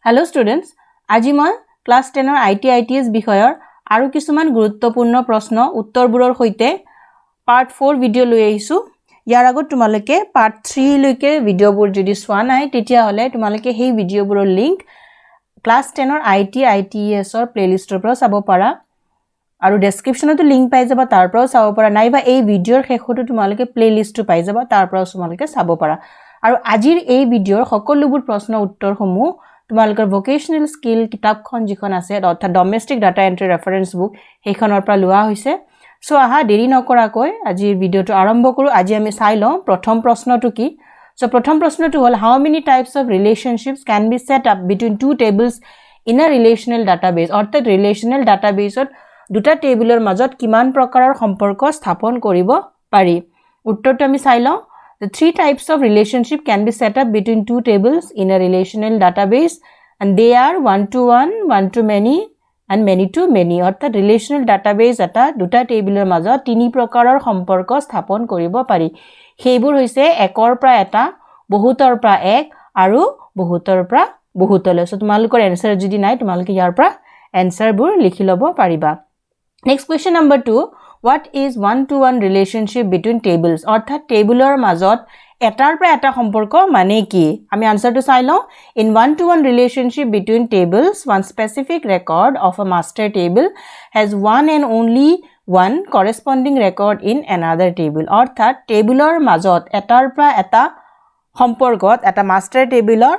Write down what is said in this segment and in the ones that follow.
Hello students, আজি মই class 10 ITeS বিষয়ৰ আৰু কিছুমান গুৰুত্বপূৰ্ণ প্ৰশ্ন উত্তৰবোৰৰ সৈতে পাৰ্ট 4 ভিডিও লৈ আহিছো। ইয়াৰ আগত তোমালোকে পাৰ্ট 3 লৈকে ভিডিওবোৰ যদি চোৱা নাই তেতিয়া হলে তোমালোকে সেই ভিডিওবোৰৰ লিংক ক্লাস 10 ITeS ৰ প্লেলিষ্টৰ পৰা চাব পাৰা আৰু ডেসক্ৰিপচনতো লিংক পাই যাবা তাৰ পৰাও চাব পাৰা নাইবা এই ভিডিওৰ শেষতো তোমালোকে প্লেলিষ্টটো পাই যাবা তাৰ পৰাও তোমালোকে চাব পাৰা আৰু আজিৰ এই ভিডিওৰ সকলোবোৰ প্ৰশ্ন উত্তৰসমূহ তোমালোকৰ ভোকেশনাল স্কিল কিতাপখন যিখন আছে অৰ্থাৎ domestic data entry reference book সেইখনৰ পৰা লোৱা হৈছে সো আহা দেৰি নকৰাকৈ আজিৰ ভিডিওটো আৰম্ভ কৰো আজি আমি চাই লওঁ প্ৰথম প্ৰশ্নটো কি সো প্ৰথম প্ৰশ্নটো হ'ল how many types of relationships can be set up between two tables in a relational database অৰ্থাৎ ৰিলেশনাল ডাটাবেসত দুটা টেবুলৰ মাজত কিমান প্ৰকাৰৰ সম্পৰ্ক স্থাপন কৰিব পাৰি উত্তৰটো আমি চাই লওঁ The three types of relationship can be set up between two tables in a relational database and they are one-to-one, one-to-many and many-to-many. অর্থাৎ relational database এটা দুটা টেবুলৰ মাজত তিনি প্ৰকাৰৰ সম্পৰ্ক স্থাপন কৰিব পাৰি সেইবোৰ হৈছে একৰ পৰা এটা বহুতৰ পৰা এক আৰু বহুতৰ পৰা বহুতলৈ সো তোমালোকৰ এনসাৰ যদি নাই তোমালোকে ইয়াৰ পৰা এনসাৰবোৰ লিখি ল'ব পাৰিবা Next question number 2 What is one-to-one relationship between tables? অর্থাৎ টেবুলৰ মাজত এটাৰ পৰা এটা সম্পৰ্ক মানে কি আমি আনসাৰটো চাই লওঁ In one-to-one relationship between tables one specific record of a master table has one and only one corresponding record in another table অৰ্থাৎ টেবুলৰ মাজত এটাৰ পৰা এটা সম্পৰ্কত এটা মাস্টাৰ টেবুলৰ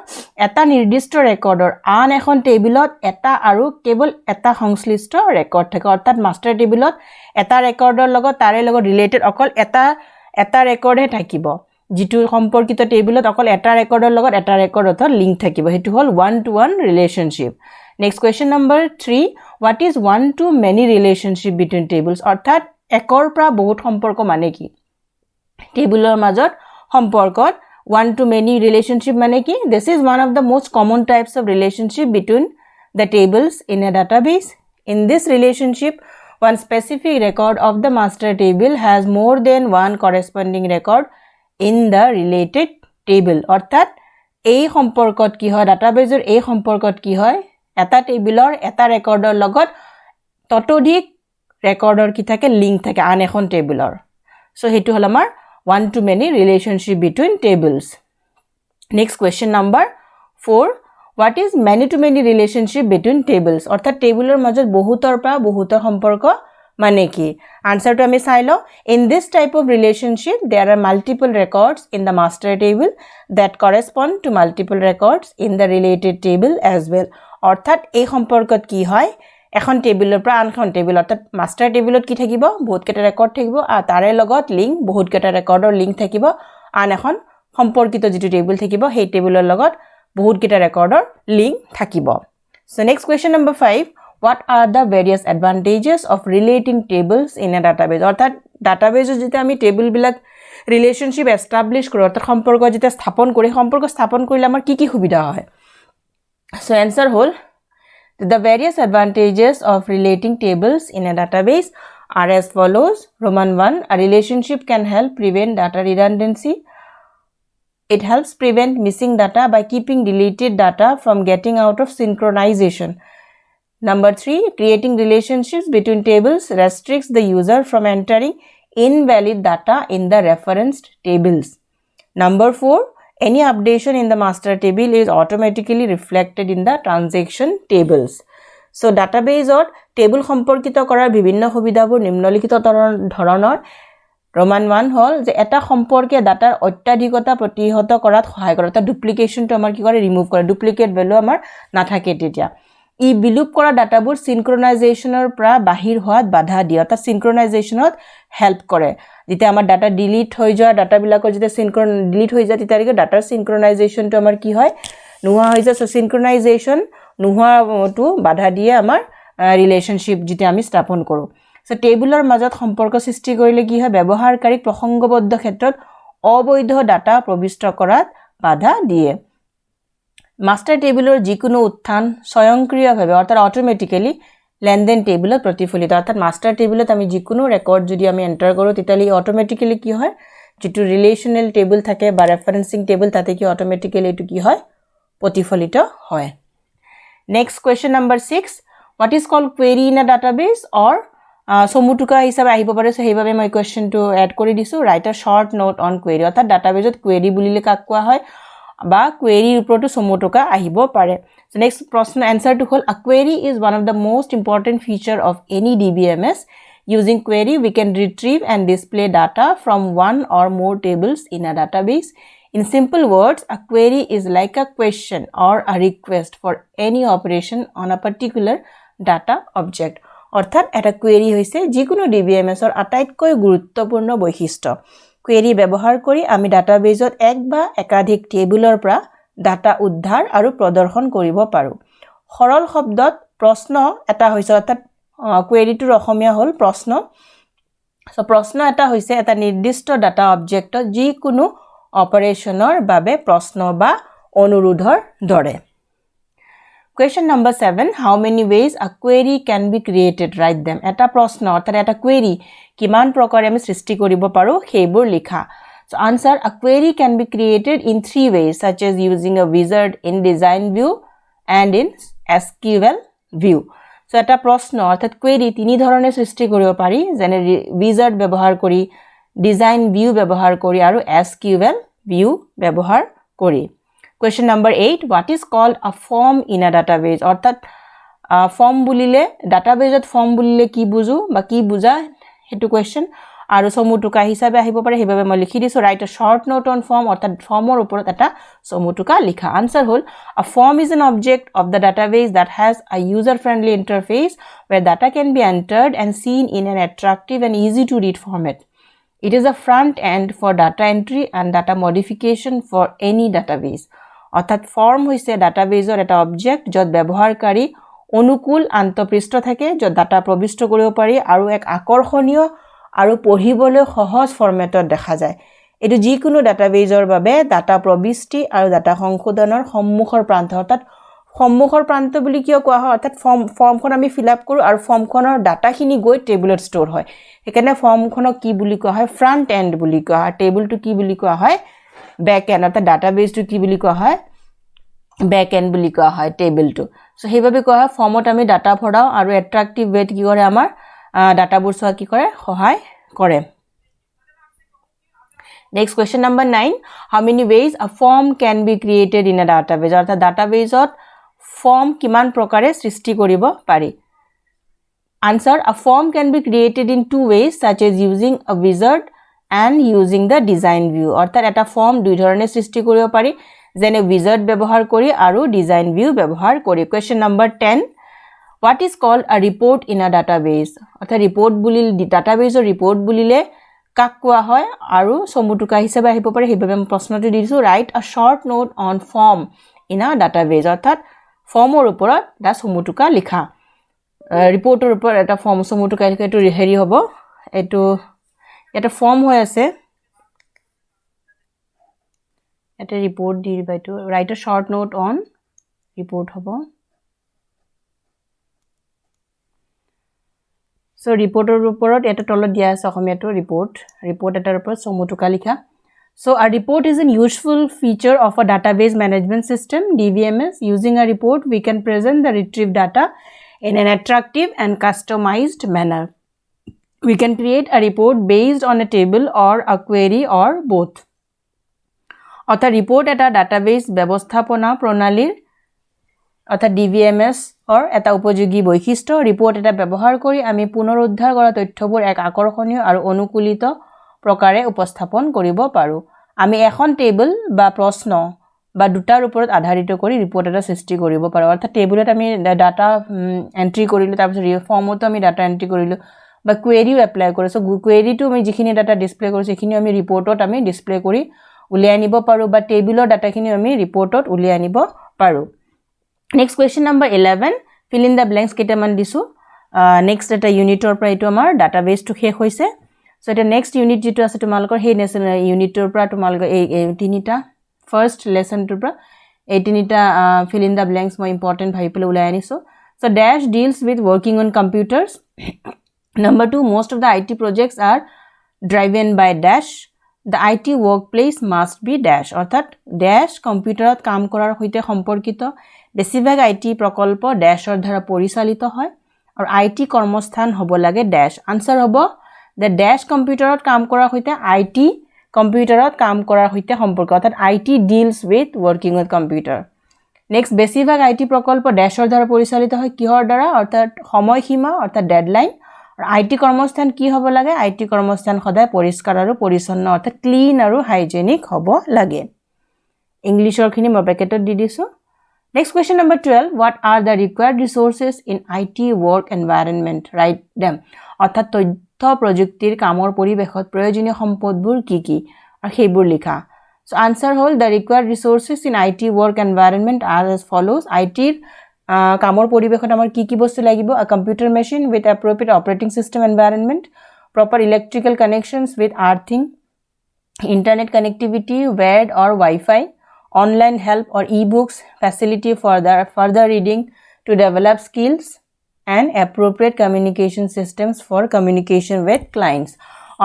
এটা নিৰ্দিষ্ট ৰেকৰ্ডৰ আন এখন টেবুলত এটা আৰু কেৱল এটা সংশ্লিষ্ট ৰেকৰ্ড থাকে অৰ্থাৎ মাস্টাৰ টেবুলত এটা ৰেকৰ্ডৰ লগত তাৰে লগত ৰিলেটেড অকল এটা ৰেকৰ্ডহে থাকিব যিটো সম্পৰ্কিত টেবুলত অকল এটা ৰেকৰ্ডৰ লগত এটা ৰেকৰ্ডত লিংক থাকিব হেতু হল one to one relationship next question number 3 what is one to many relationship between tables অৰ্থাৎ একৰ পৰা বহুত সম্পৰ্ক মানে কি টেবুলৰ মাজত সম্পৰ্কত one to many relationship mane ki this is one of the most common types of relationship between the tables in a database in this relationship one specific record of the master table has more than one corresponding record in the related table অর্থাৎ এই সম্পৰ্কত কি হয় ডাটাবেজৰ এই সম্পৰ্কত কি হয় এটা টেবুলৰ এটা ৰেকৰ্ডৰ লগত ততোধিক ৰেকৰ্ডৰ কি থাকে লিংক থাকে আন এখন টেবুলৰ সো হেতু হল আমাৰ one-to-many relationship between tables. Next question number 4. What is many-to-many relationship between tables? অর্থাৎ টেবুলৰ মাজত বহুতৰ পৰা বহুতৰ সম্পৰ্ক মানে কি আনসাৰটো আমি চাই লওঁ In this type of relationship there are multiple records in the master table that correspond to multiple records in the related table as well. অর্থাৎ এই সম্পৰ্কত কি হয় এখন টেবুলৰ পৰা আনখন টেবুল অৰ্থাৎ মাস্টাৰ টেবুলত কি থাকিব বহুত কেটা ৰেকৰ্ড থাকিব আৰু তাৰে লগত লিংক বহুত কেটা ৰেকৰ্ডৰ লিংক থাকিব আন এখন সম্পৰ্কিত যেটো টেবুল থাকিব সেই টেবুলৰ লগত বহুত কেটা ৰেকৰ্ডৰ লিংক থাকিব so next question number 5 what are the various advantages of relating tables in a database অৰ্থাৎ ডাটাবেজত যেটা আমি টেবুল বিলাক ৰিলেশনশিপ এস্টাবলিশ কৰো অৰ্থাৎ সম্পৰ্ক যেটা স্থাপন কৰি সম্পৰ্ক স্থাপন কৰিলে আমাৰ কি কি সুবিধা হয় সো আনসাৰ হ'ল The various advantages of relating tables in a database are as follows. Roman 1. A relationship can help prevent data redundancy. It helps prevent missing data by keeping deleted data from getting out of synchronization. Number 3. Creating relationships between tables restricts the user from entering invalid data in the referenced tables. Number 4. Any updation in the master table is automatically reflected in the transaction tables. So database or table সম্পৰ্কিত কৰাৰ বিভিন্ন সুবিধাবোৰ নিম্নলিখিত ধৰণৰ Roman 1 হল যে এটা সম্পৰ্কে ডাটাৰ অত্যাধিকতা প্ৰতিহত কৰাত সহায় কৰে তা ডুপ্লিকেশনটো আমাৰ কি কৰে ৰিমুভ কৰে ডুপ্লিকেট ভ্যালু আমাৰ নাথাকে তেতিয়া ই বিলুপ কৰা ডাটাবোৰ সিনক্ৰনাইজেচনৰ পৰা বাহিৰ হোৱাত বাধা দিয়ে অৰ্থাৎ সিনক্ৰনাইজেচনত হেল্প কৰে যেতিয়া আমাৰ ডাটা ডিলিট হৈ যায় ডাটাবিলাকৰ যেতিয়া ডিলিট হৈ যায় তেতিয়া ডাটাৰ সিনক্ৰনাইজেচনটো আমাৰ কি হয় নোহোৱা হৈ যায় সো সিনক্ৰনাইজেচন নোহোৱাটো বাধা দিয়ে আমাৰ ৰিলেশনশিপ যেতিয়া আমি স্থাপন কৰো সো টেবুলৰ মাজত সম্পৰ্ক সৃষ্টি কৰিলে কি হয় ব্যৱহাৰকাৰীক প্ৰসংগবদ্ধ ক্ষেত্ৰত অবৈধ ডাটা প্ৰবিষ্ট কৰাত বাধা দিয়ে মাস্টাৰ টেবুলৰ যিকোনো উত্থান স্বয়ংক্ৰিয়ভাৱে অৰ্থাৎ অটোমেটিক্যালি লেনদেন টেবুলত প্ৰতিফলিত অৰ্থাৎ মাস্টাৰ টেবুলত আমি যিকোনো ৰেকৰ্ড যদি আমি এন্টাৰ কৰো তেতিয়ালি অটোমেটিক্যালি কি হয় যেটো ৰিলেশনাল টেবুল থাকে বা ৰেফাৰেন্সিং টেবুল তাতে কি অটোমেটিক্যালি এটো কি হয় প্ৰতিফলিত হয় Next question number 6. What is called query in a database or সমুটুকা হিসাবে আহিব পাৰে সো হেইভাবে মই কোৱেশ্চনটো এড কৰি দিছো write a short note on query অৰ্থাৎ ডাটাবেজত query বুলিলে কাক কোৱা হয় বা query ওপৰতো সমুটুকা আহিব পাৰে so next প্ৰশ্ন answer to hall a query is one of the most important feature of any DBMS using query we can retrieve and display data from one or more tables in a database in simple words a query is like a question or a request for any operation on a particular data object অৰ্থাৎ এটা query হৈছে যিকোনো DBMS ৰ আটাইতকৈ গুৰুত্বপূৰ্ণ বৈশিষ্ট্য query ব্যৱহাৰ কৰি আমি ডাটাবেজত এক বা একাধিক টেবুলৰ পৰা ডাটা উদ্ধাৰ আৰু প্ৰদৰ্শন কৰিব পাৰো সৰল শব্দত প্ৰশ্ন এটা হৈছে অৰ্থাৎ query টোৰ অসমীয়া হল প্ৰশ্ন সো প্ৰশ্ন এটা হৈছে এটা নিৰ্দিষ্ট ডাটা অবজেক্টত যিকোনো অপাৰেশনৰ বাবে প্ৰশ্ন বা অনুৰোধৰ দৰে Question number 7. How many ways a query can be created? Write them. Eta prashno orthat eta query kiman prokare ami srishti koribo paro heibur likha. So answer a query can be created in 3 ways such as using a wizard in design view and in SQL view. So eta prashno orthat query tini dhoroner srishti koribo pari jene wizard ব্যবহার করি design view ব্যবহার করি aru SQL view ব্যবহার করি Question number 8. What is called a form in a database? অর্থাৎ form বুলিলে database form বুলিলে কি বুজো বা কি বুজা হেতু question আৰু সমুটুকা হিসাবে আহিব পাৰে হেবাবে মই লিখি দিছো write a short note on form অর্থাৎ formৰ ওপৰত এটা সমুটুকা লিখা answer hall a form is an object of the database that has a user friendly interface where data can be entered and seen in an attractive and easy to read format it is a front end for data entry and data modification for any database অর্থাৎ form হৈছে ডাটাবেজৰ এটা object যত ব্যৱহাৰকাৰী অনুকূল আন্তঃপৃষ্ঠ থাকে যত data প্ৰবিষ্ট কৰিব পাৰি আৰু এক আকৰ্ষণীয় আৰু পঢ়িবলৈ সহজ ফৰমেটত দেখা যায় এটো যিকোনো ডাটাবেজৰ বাবে ডাটা প্ৰবিষ্টি আৰু ডাটা সংশোধনৰ সম্মুখৰ প্ৰান্ত অৰ্থাৎ সম্মুখৰ প্ৰান্ত বুলি কিয় কোৱা হয় অৰ্থাৎ ফৰ্মখন আমি ফিল আপ কৰো আৰু ফৰ্মখনৰ ডাটাখিনি গৈ টেবুলত ষ্টৰ হয় এখানে ফৰ্মখনক কি বুলি কোৱা হয় ফ্ৰন্ট এন্ড বুলি কোৱা হয় টেবুলটো কি বুলি কোৱা হয় back end অৰ্থাৎ ডাটাবেজ টু কি বুলি কোৱা হয় back end বুলি কোৱা হয় টেবল টু সো হেইভাবে কোৱা হয় ফৰ্মত আমি ডাটা ভৰাও আৰু এট্ৰাক্টিভ ৱেট কি কৰে আমাৰ ডাটাবোৰ সোৱা কি কৰে সহায় কৰে Next question number 9 how many ways a form can be created in a database অর্থাৎ ডাটাবেজত ফর্ম কিমান প্ৰকাৰে সৃষ্টি কৰিব পাৰি Answer a form can be created in 2 ways such as using a wizard and using the design view অর্থাৎ এটা form দুই ধৰণে সৃষ্টি কৰিব পাৰি যেনে wizard ব্যৱহাৰ কৰি আৰু design view ব্যৱহাৰ কৰি question number 10 what is called a report in a database অর্থাৎ report বুলিল databaseৰ report বুলিলে কাক কোৱা হয় আৰু সমুটুকা হিচাপে আহিব পাৰে হেইভাবে মই প্ৰশ্নটো দিছো write a short note on form in a database অৰ্থাৎ ফৰ্মৰ ওপৰত দা সমুটুকা লিখা ৰিপৰ্টৰ ওপৰত এটা ফৰ্ম সমুটুকা লিখা এটো হেৰি হ'ব এটো এটা ফর্ম হয়ে আছে এটা রিপোর্ট দিবা তো write a short note on report হবো সো ৰিপোৰ্টৰ ওপৰত এটা তলত দিয়া আছে অসমীয়াটো ৰিপোৰ্ট এটাৰ ওপৰত সমুটুকা লিখা So a report is a useful feature of a database management system DBMS using a report we can present the retrieved data in an attractive and customized manner We can create a report based on a table or a query or both. অর্থাৎ report এটা database ব্যবস্থাপনা প্ৰণালীৰ অৰ্থাৎ DBMS or এটা উপযোগী বৈশিষ্ট্য report এটা ব্যৱহাৰ কৰি আমি পুনৰুদ্ধাৰ কৰা তথ্যবোৰ এক আকৰ্ষণীয় আৰু অনুকূলিত প্ৰকাৰে উপস্থাপন কৰিব পাৰো আমি এখন টেবল বা প্ৰশ্ন বা দুটাৰ ওপৰত আধাৰিত কৰি ৰিপোৰ্ট এটা সৃষ্টি কৰিব পাৰো অৰ্থাৎ টেবুলত আমি ডাটা এন্ট্ৰি কৰিলো তাৰ পিছত ফৰ্মতো আমি ডাটা এন্ট্ৰি কৰিলো বা query apply কৰিছো query to আমি যিখিনি ডাটা ডিসপ্লে কৰিছো সেইখিনি আমি ৰিপৰ্টত আমি ডিসপ্লে কৰি উলিয়াই আনিব পাৰো বা টেবুলৰ ডাটাখিনি আমি ৰিপৰ্টত উলিয়াই আনিব পাৰো next question number 11 fill in the blanks কেটামান দিছো নেক্সট এটা ইউনিটৰ পৰা এটো আমাৰ ডাটাবেস টু শেষ হৈছে সো এটা নেক্সট ইউনিট যেটো আছে তোমালকৰ সেই ইউনিটৰ পৰা তোমালকৰ এই তিনিটা ফাৰ্স্ট লেসন টুৰ পৰা এই তিনিটা fill in the blanks মই ইম্পৰ্টেন্ট ভাইপলে উলাই আনিছো so dash deals with working on computers Number 2, most of the IT projects are driven by dash. The IT workplace must be dash অর্থাৎ dash কম্পিউটাৰত কাম কৰাৰ সৈতে সম্পৰ্কিত বেছিভাগ IT প্ৰকল্প ড্যাশৰ দ্বাৰা পৰিচালিত হয় আৰু IT কৰ্মস্থান হ'ব লাগে ড্যাশ আনসাৰ হ'ব the dash কম্পিউটাৰত কাম কৰাৰ সৈতে IT কম্পিউটাৰত কাম কৰাৰ সৈতে সম্পৰ্ক অৰ্থাৎ IT deals with working with computer next বেছিভাগ IT প্ৰকল্প ড্যাশৰ দ্বাৰা পৰিচালিত হয় কিহৰ দ্বাৰা অৰ্থাৎ সময়সীমা অৰ্থাৎ ডেডলাইন আৰু IT কৰ্মস্থান কি হ'ব লাগে IT কৰ্মস্থান সদায় পৰিষ্কাৰ আৰু পৰিচ্ছন্ন অৰ্থাৎ ক্লিন আৰু হাইজেনিক হ'ব লাগে ইংলিশৰ খিনি মই ব্ৰেকেটত দি দিছো next question number 12 what are the required resources in IT work environment write them অৰ্থাৎ তথ্য প্ৰযুক্তিৰ কামৰ পৰিবেশত প্ৰয়োজনীয় সম্পদবোৰ কি কি আৰু সেইবোৰ লিখা so answer hole the required resources in IT work environment are as follows IT কামৰ পৰিবেশত আমাৰ কি কি বস্তু লাগিব a computer machine with appropriate operating system environment proper electrical connections with earthing internet connectivity wired or wi-fi online help or e-books facility for further reading to develop skills and appropriate communication systems for communication with clients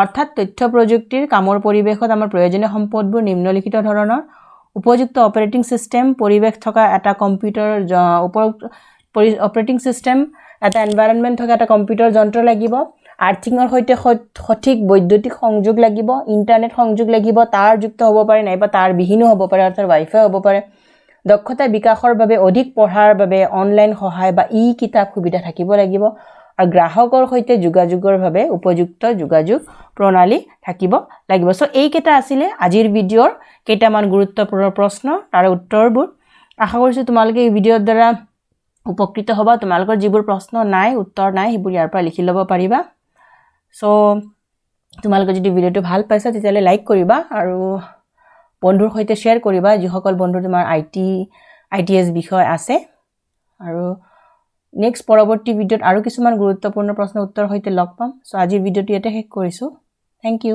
অৰ্থাৎ তথ্য প্ৰযুক্তিৰ কামৰ পৰিবেশত আমাৰ প্ৰয়োজনীয় সম্পদবোৰ নিম্নলিখিত ধৰণৰ উপযুক্ত অপাৰেটিং সিস্টেম পৰিবেশ থকা এটা কম্পিউটাৰ অপাৰেটিং সিস্টেম এটা এনভায়ৰনমেন্ট থকা এটা কম্পিউটাৰ যন্ত্ৰ লাগিব আৰ্থিঙৰ সৈতে সঠিক বৈদ্যুতিক সংযোগ লাগিব ইন্টাৰনেট সংযোগ লাগিব তাৰ যুক্ত হ'ব পাৰে নাইবা তাৰ বিহীনো হ'ব পাৰে অৰ্থাৎ ওয়াইফাই হ'ব পাৰে দক্ষতা বিকাশৰ বাবে অধিক পঢ়াৰ বাবে অনলাইন সহায় বা ই কিতাপ সুবিধা থাকিব লাগিব আৰু গ্ৰাহকৰ সৈতে যোগাযোগৰ বাবে উপযুক্ত যোগাযোগ প্ৰণালী থাকিব লাগিব সো এই কেটা আছিল আজিৰ ভিডিওৰ কেইটামান গুৰুত্বপূৰ্ণ প্ৰশ্ন তাৰ উত্তৰবোৰ আশা কৰিছো তোমালোকে এই ভিডিওৰ দ্বাৰা উপকৃত হ'বা তোমালোকৰ যিবোৰ প্ৰশ্ন নাই উত্তৰ নাই হেবোৰ ইয়াৰ পৰা লিখি ল'ব পাৰিবা সো তোমালোকে যদি ভিডিওটো ভাল পাইছা তেতিয়ালে লাইক কৰিবা আৰু বন্ধুৰ সৈতে শেয়াৰ কৰিবা যিসকল বন্ধু তোমাৰ ITeS বিষয় আছে আৰু নেক্সট পৰৱৰ্তী ভিডিওত আৰু কিছুমান গুৰুত্বপূৰ্ণ প্ৰশ্ন উত্তৰ সৈতে লগ পাম সো আজিৰ ভিডিওটো ইয়াতে শেষ কৰিছো থ্যাংক ইউ